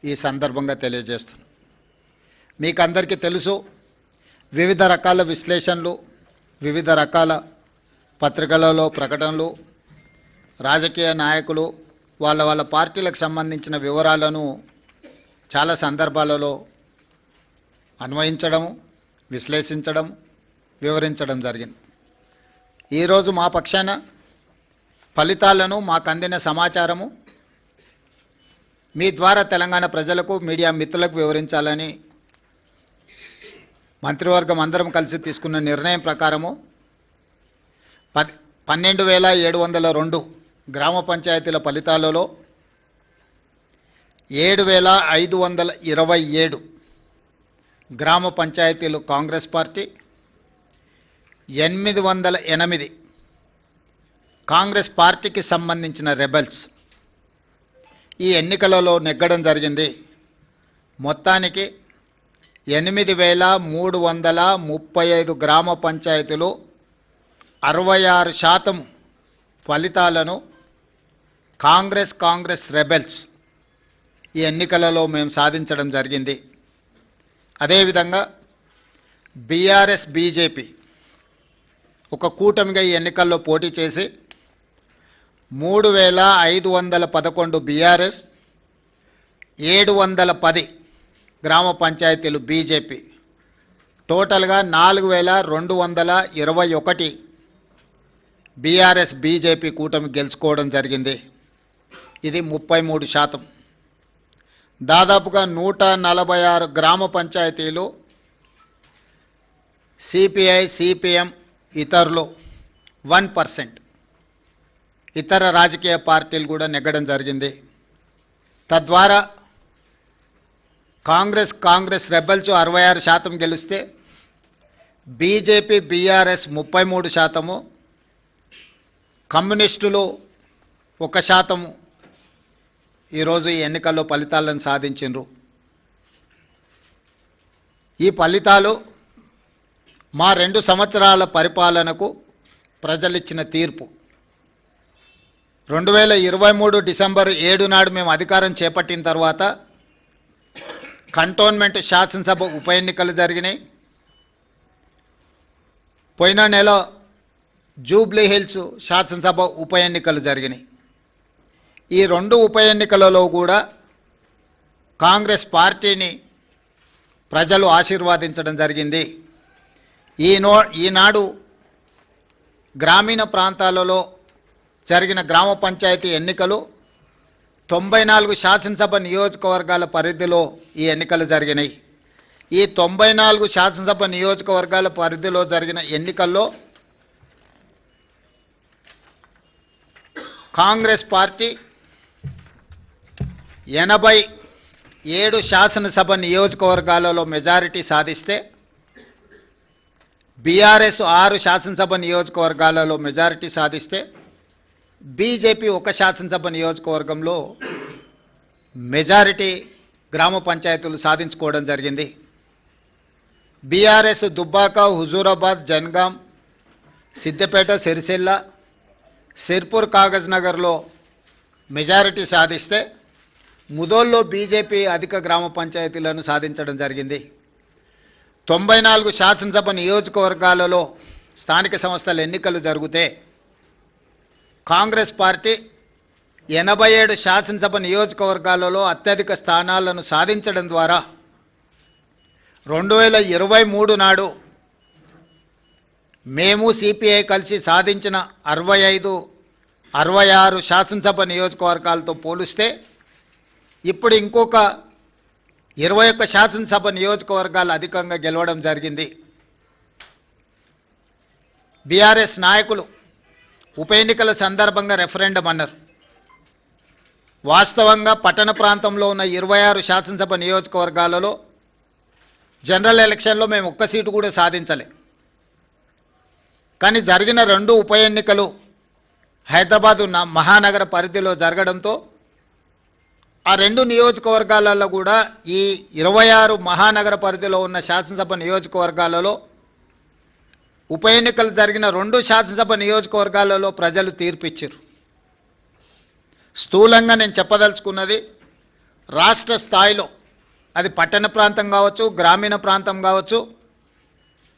ఈ సందర్భంగా తెలియజేస్తున్నాను. మీకు అందరికీ తెలుసు, వివిధ రకాల విశ్లేషణలు, వివిధ రకాల పత్రికలలో ప్రకటనలు, రాజకీయ నాయకులు వాళ్ళ పార్టీలకు సంబంధించిన వివరాలను చాలా సందర్భాలలో అన్వయించడం, విశ్లేషించడం, వివరించడం జరిగింది. ఈరోజు మా పక్షాన ఫలితాలను, మాకు అందిన సమాచారము మీ ద్వారా తెలంగాణ ప్రజలకు, మీడియా మిత్రులకు వివరించాలని మంత్రివర్గం అందరం కలిసి తీసుకున్న నిర్ణయం ప్రకారము 12,702 గ్రామ పంచాయతీల ఫలితాలలో 7,527 గ్రామ పంచాయతీలు కాంగ్రెస్ పార్టీ, 808 కాంగ్రెస్ పార్టీకి సంబంధించిన రెబెల్స్ ఈ ఎన్నికలలో నెగ్గడం జరిగింది. మొత్తానికి 8,335 గ్రామ పంచాయతీలు 66% ఫలితాలను కాంగ్రెస్ రెబెల్స్ ఈ ఎన్నికలలో మేము సాధించడం జరిగింది. అదేవిధంగా బీఆర్ఎస్, బీజేపీ ఒక కూటమిగా ఈ ఎన్నికల్లో పోటీ చేసి 3,511 బీఆర్ఎస్, 710 గ్రామ పంచాయతీలు బీజేపీ, టోటల్గా 4,221 బీఆర్ఎస్ బీజేపీ కూటమి గెలుచుకోవడం జరిగింది. ఇది 33%. దాదాపుగా 146 గ్రామ పంచాయతీలు సిపిఐ, సిపిఎం, ఇతరులు 1%, ఇతర రాజకీయ పార్టీలు కూడా నెగ్గడం జరిగింది. తద్వారా కాంగ్రెస్ రెబెల్స్ 66% గెలిస్తే బీజేపీ, బీఆర్ఎస్ 33%, కమ్యూనిస్టులు 1% ఈరోజు ఈ ఎన్నికల్లో ఫలితాలను సాధించారు. ఈ ఫలితాలు మా 2 సంవత్సరాల పరిపాలనకు ప్రజలిచ్చిన తీర్పు. 2023 డిసెంబర్ 7 నాడు మేము అధికారం చేపట్టిన తర్వాత కంటోన్మెంట్ శాసనసభ ఉప ఎన్నికలు జరిగినాయి. పోయిన నెల జూబ్లీ హిల్స్ శాసనసభ ఉప ఎన్నికలు జరిగినాయి. ఈ 2 ఉప ఎన్నికలలో కూడా కాంగ్రెస్ పార్టీని ప్రజలు ఆశీర్వాదించడం జరిగింది. ఈనాడు గ్రామీణ ప్రాంతాలలో జరిగిన గ్రామ పంచాయతీ ఎన్నికలు 94 శాసనసభ నియోజకవర్గాల పరిధిలో ఈ ఎన్నికలు జరిగినాయి. ఈ 94 శాసనసభ నియోజకవర్గాల పరిధిలో జరిగిన ఎన్నికల్లో కాంగ్రెస్ పార్టీ 87 శాసనసభ నియోజకవర్గాలలో మెజారిటీ సాధిస్తే బీఆర్ఎస్ 6 శాసనసభ నియోజకవర్గాలలో మెజారిటీ సాధిస్తే బీజేపీ 1 శాసనసభ నియోజకవర్గంలో మెజారిటీ గ్రామ పంచాయతీలు సాధించుకోవడం జరిగింది. బీఆర్ఎస్ దుబ్బాక, హుజూరాబాద్, జన్గాం, సిద్దిపేట, సిరిసిల్ల, సిర్పూర్, కాగజ్ నగర్లో మెజారిటీ సాధిస్తే ముదోల్లో బీజేపీ అధిక గ్రామ పంచాయతీలను సాధించడం జరిగింది. 94 శాసనసభ నియోజకవర్గాలలో స్థానిక సంస్థల ఎన్నికలు జరిగితే కాంగ్రెస్ పార్టీ 87 శాసనసభ నియోజకవర్గాలలో అత్యధిక స్థానాలను సాధించడం ద్వారా 2023 నాడు మేము సిపిఐ కలిసి సాధించిన 65-66 శాసనసభ నియోజకవర్గాలతో పోలిస్తే ఇప్పుడు ఇంకొక 21 శాసనసభ నియోజకవర్గాలు అధికంగా గెలవడం జరిగింది. బీఆర్ఎస్ నాయకులు ఉప ఎన్నికల సందర్భంగా రెఫరెండం అన్నారు. వాస్తవంగా పట్టణ ప్రాంతంలో ఉన్న 26 శాసనసభ నియోజకవర్గాలలో జనరల్ ఎలక్షన్లో మేము 1 సీటు కూడా సాధించలే. కానీ జరిగిన 2 ఉప ఎన్నికలు హైదరాబాద్ మహానగర పరిధిలో జరగడంతో ఆ 2 నియోజకవర్గాలలో కూడా ఈ 26 మహానగర పరిధిలో ఉన్న శాసనసభ నియోజకవర్గాలలో ఉప ఎన్నికలు జరిగిన 2 శాసనసభ నియోజకవర్గాలలో ప్రజలు తీర్పిచ్చారు. స్థూలంగా నేను చెప్పదలుచుకున్నది రాష్ట్ర స్థాయిలో అది పట్టణ ప్రాంతం కావచ్చు, గ్రామీణ ప్రాంతం కావచ్చు,